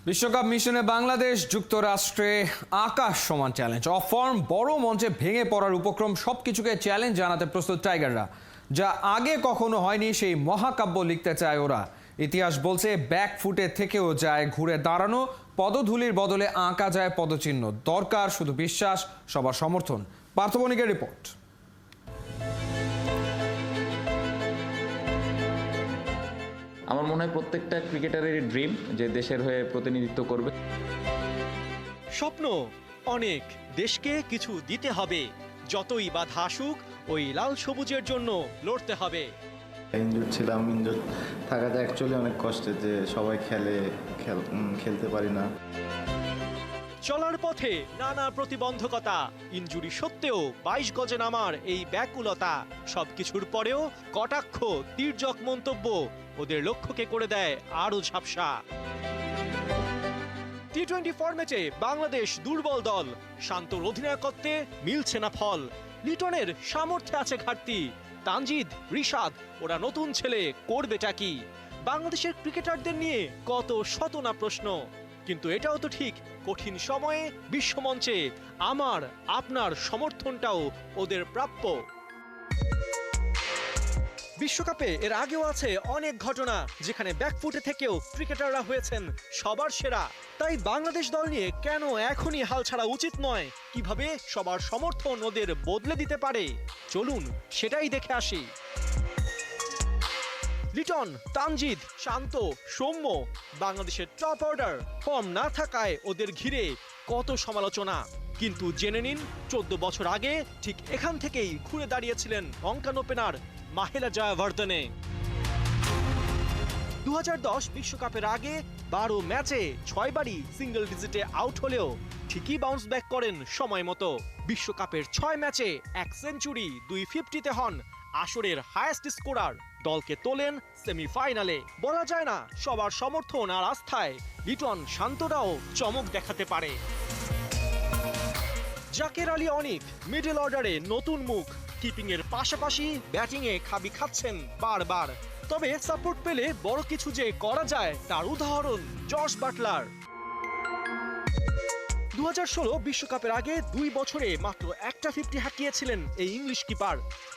বিশ্বকাপ মিশনে বাংলাদেশ যুক্তরাষ্ট্রে আকাশ সমান চ্যালেঞ্জ। অফ ফর্ম, বড় মঞ্চে ভেঙে পড়ার উপক্রম, সবকিছুকে চ্যালেঞ্জ জানাতে প্রস্তুত টাইগাররা। যা আগে কখনো হয়নি সেই মহাকাব্য লিখতে চায় ওরা। ইতিহাস বলছে ব্যাক ফুটে থেকেও যায় ঘুরে দাঁড়ানো, পদধূলির বদলে আঁকা যায় পদচিহ্ন। দরকার শুধু বিশ্বাস, সবার সমর্থন। পার্থ বণিকের রিপোর্ট। আমার মনে হয় প্রত্যেকটা ক্রিকেটারেরই ড্রিম যে দেশের হয়ে প্রতিনিধিত্ব করবে। স্বপ্ন অনেক, দেশকে কিছু দিতে হবে, যতই বাধা আসুক ওই লাল সবুজের জন্য লড়তে হবে। ইনজুর ছিলাম, ইনজুর থাকাটা অ্যাকচুয়ালি অনেক কষ্টের, যে সবাই খেলতে পারি না। চলার পথে নানা প্রতিবন্ধকতা, ইনজুরি সত্ত্বেও 22 গজে নামার এই ব্যাকুলতা, সবকিছুর পরেও কটাক্ষ, তীর্যক মন্তব্য ওদের লক্ষ্যকে করে দেয় আরো ঝাপসা। টি-20 ফরম্যাটে বাংলাদেশ দুর্বল দল, শান্তর অধিনায়কত্বে মিলছে না ফল। লিটনের সামর্থ্যে আছে ঘাটতি, তানজিদ, রিশাদ ওরা নতুন ছেলে, করবেটা কি? বাংলাদেশের ক্রিকেটারদের নিয়ে কত শত না প্রশ্ন। কিন্তু এটাও তো ঠিক, কঠিন সময়ে বিশ্বমঞ্চে আমার আপনার সমর্থনটাও ওদের প্রাপ্য। বিশ্বকাপে এর আগেও আছে অনেক ঘটনা যেখানে ব্যাকফুটে থেকেও ক্রিকেটাররা হয়েছেন সবার সেরা। তাই বাংলাদেশ দল নিয়ে কেন এখনই হাল ছাড়া উচিত নয়? কিভাবে সবার সমর্থন ওদের বদলে দিতে পারে? চলুন সেটাই দেখে আসি। লিটন, তানজিদ, শান্ত, সৌম্য বাংলাদেশের টপ অর্ডার। ফর্ম না থাকায় ওদের ঘিরে কত সমালোচনা। কিন্তু জেনে নিন, 14 বছর আগে ঠিক এখান থেকেই ঘুরে দাঁড়িয়েছিলেন লঙ্কান ওপেনার মাহেলা জয়াবর্ধনে। 2010 বিশ্বকাপের আগে 12 ম্যাচে 6 বারই সিঙ্গেল ডিজিটে আউট হলেও ঠিকই বাউন্স ব্যাক করেন সময় মতো। বিশ্বকাপের 6 ম্যাচে 1 সেঞ্চুরি, 250-তে হন আসরের হাইয়েস্ট স্কোরার। দলকে তোলেন সেমিফাইনালে। বলা যায় না, সবার সমর্থন আর আস্থায় লিটন, শান্তরাও চমক দেখাতে পারে। জাকের আলী অনিক মিডল অর্ডারে নতুন মুখ, কিপিং এর পাশাপাশি ব্যাটিং এ খাবি খাচ্ছেন বারবার। তবে সাপোর্ট পেলে বড় কিছু যে করা যায় তার উদাহরণ জশ বাটলার। 2016 বিশ্বকাপের আগে 2 বছরে মাত্র একটা 50 হাঁকিয়েছিলেন এই ইংলিশ কিপার।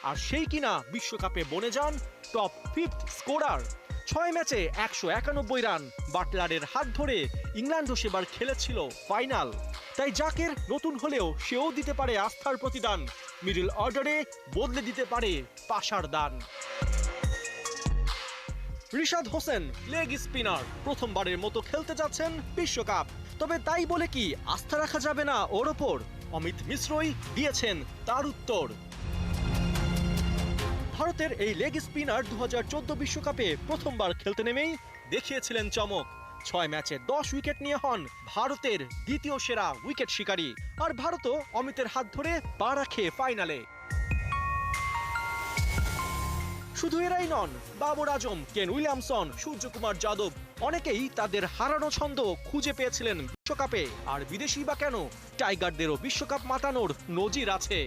আর সেই কিনা বিশ্বকাপে বনে যান টপ 5th স্কোরার। 6 ম্যাচে 191 রান। বাটলারের হাত ধরে ইংল্যান্ডও সেবার খেলেছিল ফাইনাল। তাই জাকের নতুন হলেও সেও দিতে পারে আস্থার প্রতিদান। মিডল অর্ডারে বদলে দিতে পারে পাশার দান। রিশাদ হোসেন লেগ স্পিনার, প্রথমবারের মতো খেলতে যাচ্ছেন বিশ্বকাপ। তবে তাই বলে কি আস্থা রাখা যাবে না ওর ওপর? অমিত মিশ্রই দিয়েছেন তার উত্তর। ভারতের এই লেগ স্পিনার 2014 বিশ্বকাপে প্রথমবার খেলতে নেমেই দেখিয়েছিলেন চমক। 6 ম্যাচে 10 উইকেট নিয়ে হন ভারতের দ্বিতীয় সেরা উইকেট শিকারী। আর ভারতও অমিতের হাত ধরে পা রাখে ফাইনালে। শুধু এরাই নন, বাবর আজম, কেন উইলিয়ামসন, সূর্যকুমার যাদব অনেকেই তাদের হারানো ছন্দ খুঁজে পেয়েছিলেন বিশ্বকাপে। আর বিদেশি বা কেন, টাইগারদেরও বিশ্বকাপ মাতানোর নজির আছে।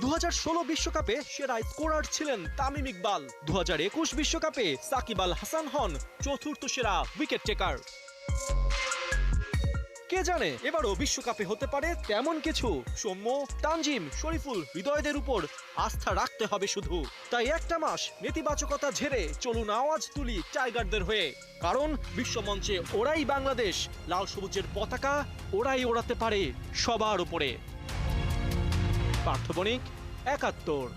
2016 বিশ্বকাপে সেরা স্কোরার ছিলেন তামিম ইকবাল। 2021 বিশ্বকাপে সাকিব আল হাসান হন চতুর্থ সেরা উইকেট টেকার। কে জানে এবারও বিশ্বকাপে হতে পারে তেমন কিছু। সৌম্য, তানজিম, শরীফুল, হৃদয়দের উপর আস্থা রাখতে হবে শুধু। তাই একটা মাস নেতিবাচকতা ঝেড়ে চলুন আওয়াজ তুলি টাইগারদের হয়ে। কারণ বিশ্বমঞ্চে ওরাই বাংলাদেশ, লাল সবুজের পতাকা ওরাই ওড়াতে পারে সবার উপরে। পার্থ বণিক, ৭১।